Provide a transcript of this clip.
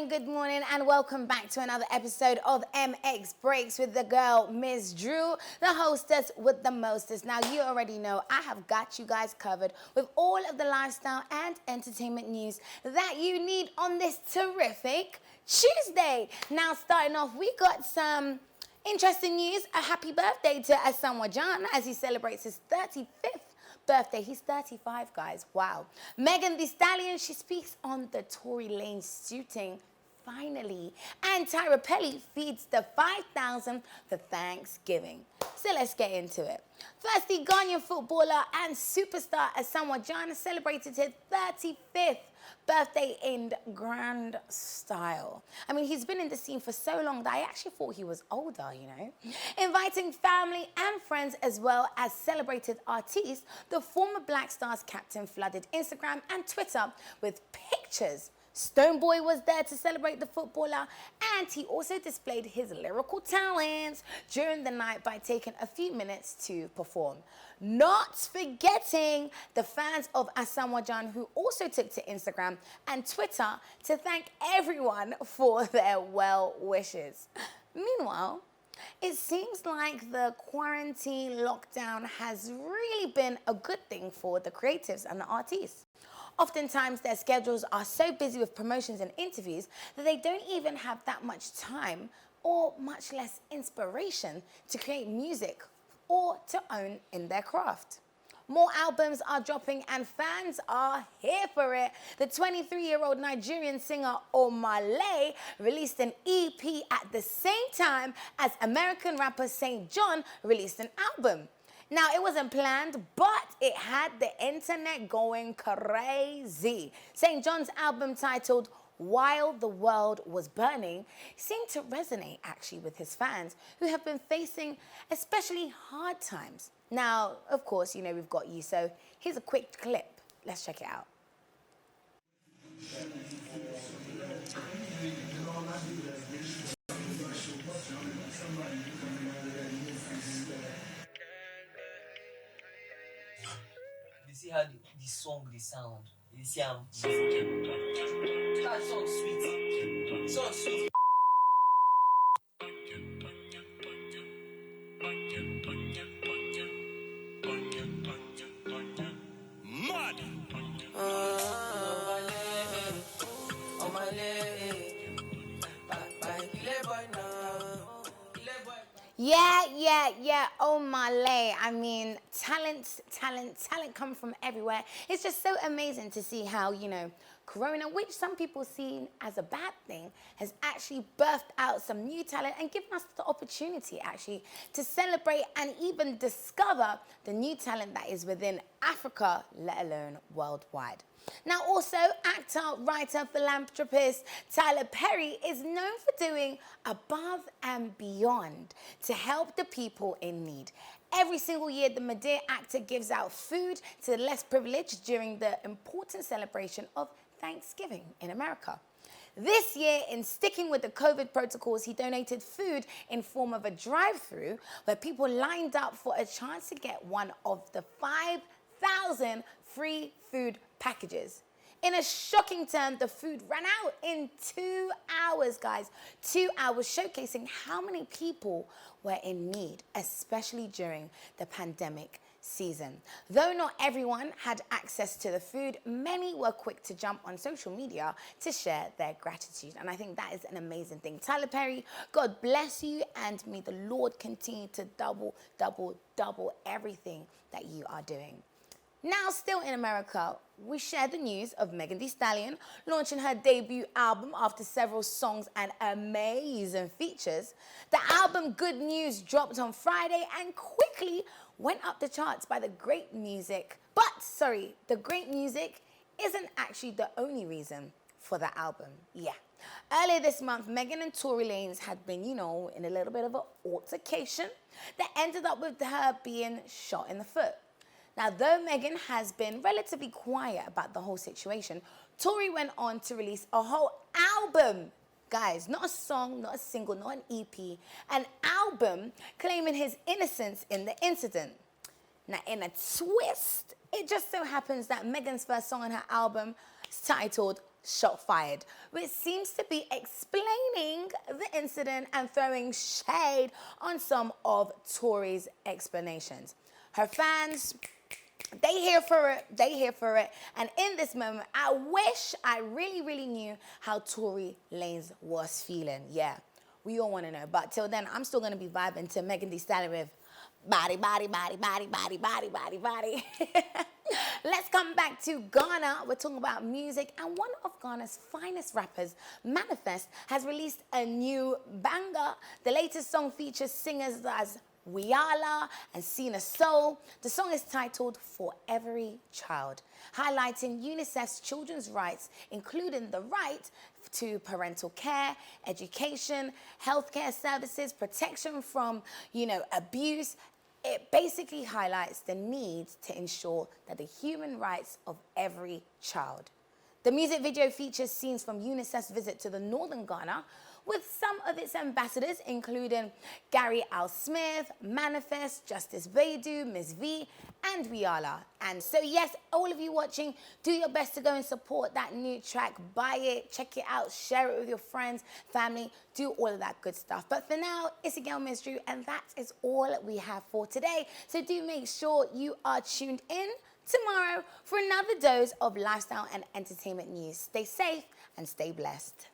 good morning, and welcome back to another episode of MX Breaks with the girl, Miss Drew, the hostess with the mostest. Now, you already know I have got you guys covered with all of the lifestyle and entertainment news that you need on this terrific Tuesday. Now, starting off, we got some interesting news. A happy birthday to Asamoah Gyan as he celebrates his 35th birthday. He's 35, guys. Wow. Megan Thee Stallion, she speaks on the Tory Lanez shooting, finally. And Tyra Pelly feeds the 5,000 for Thanksgiving. So let's get into it. Firstly, Ghanaian footballer and superstar Asamoah Gyan celebrated his 35th birthday in grand style. I mean, he's been in the scene for so long that I actually thought he was older, you know. Inviting family and friends as well as celebrated artists, the former Black Stars captain flooded Instagram and Twitter with pictures. Stonebwoy was there to celebrate the footballer, and he also displayed his lyrical talents during the night by taking a few minutes to perform. Not forgetting the fans of Asamoah Gyan, who also took to Instagram and Twitter to thank everyone for their well wishes. Meanwhile, it seems like the quarantine lockdown has really been a good thing for the creatives and the artists. Oftentimes, their schedules are so busy with promotions and interviews that they don't even have that much time or much less inspiration to create music or to own in their craft. More albums are dropping and fans are here for it. The 23-year-old Nigerian singer Omah Lay released an EP at the same time as American rapper St. John released an album. Now, it wasn't planned, but it had the internet going crazy. St. John's album titled While the World Was Burning seemed to resonate actually with his fans who have been facing especially hard times. Now, of course, you know we've got you, so here's a quick clip. Let's check it out. See how the song they sound. You see how that song sweet. So sweet. Mud. Yeah, Omah Lay. I mean, talent come from everywhere. It's just so amazing to see how, you know, Corona, which some people see as a bad thing, has actually birthed out some new talent and given us the opportunity actually to celebrate and even discover the new talent that is within Africa, let alone worldwide. Now, also, actor, writer, philanthropist Tyler Perry is known for doing above and beyond to help the people in need. Every single year, the Madea actor gives out food to the less privileged during the important celebration of Thanksgiving in America. This year, in sticking with the COVID protocols, he donated food in form of a drive-through where people lined up for a chance to get one of the 5,000 free food packages. In a shocking turn, the food ran out in 2 hours, guys. 2 hours, showcasing how many people were in need, especially during the pandemic season. Though not everyone had access to the food, many were quick to jump on social media to share their gratitude. And I think that is an amazing thing. Tyler Perry, God bless you, and may the Lord continue to double everything that you are doing. Now, still in America, we share the news of Megan Thee Stallion launching her debut album after several songs and amazing features. The album Good News dropped on Friday and quickly went up the charts by the great music. The great music isn't actually the only reason for the album. Yeah. Earlier this month, Megan and Tory Lanez had been, you know, in a little bit of an altercation that ended up with her being shot in the foot. Now, though Megan has been relatively quiet about the whole situation, Tory went on to release a whole album. Guys, not a song, not a single, not an EP, an album claiming his innocence in the incident. Now, in a twist, it just so happens that Megan's first song on her album is titled shot fired, which seems to be explaining the incident and throwing shade on some of Tori's explanations. Her fans, they here for it. They here for it. And in this moment, I wish I really knew how Tory Lanez was feeling. Yeah, we all want to know. But till then, I'm still going to be vibing to Megan Thee Stallion with body, body, body, body, body, body, body, body. Let's come back to Ghana. We're talking about music, and one of Ghana's finest rappers, Manifest, has released a new banger. The latest song features singers as Wiala and Sina Soul. The song is titled For Every Child, highlighting UNICEF's children's rights, including the right to parental care, education, healthcare services, protection from, abuse. It basically highlights the need to ensure that the human rights of every child. The music video features scenes from UNICEF's visit to the northern Ghana, with some of its ambassadors, including Gary Al Smith, Manifest, Justice Baidu, Ms. V, and Wiala. And so, yes, all of you watching, do your best to go and support that new track. Buy it, check it out, share it with your friends, family, do all of that good stuff. But for now, it's your girl, Ms. Drew, and that is all we have for today. So do make sure you are tuned in tomorrow for another dose of lifestyle and entertainment news. Stay safe and stay blessed.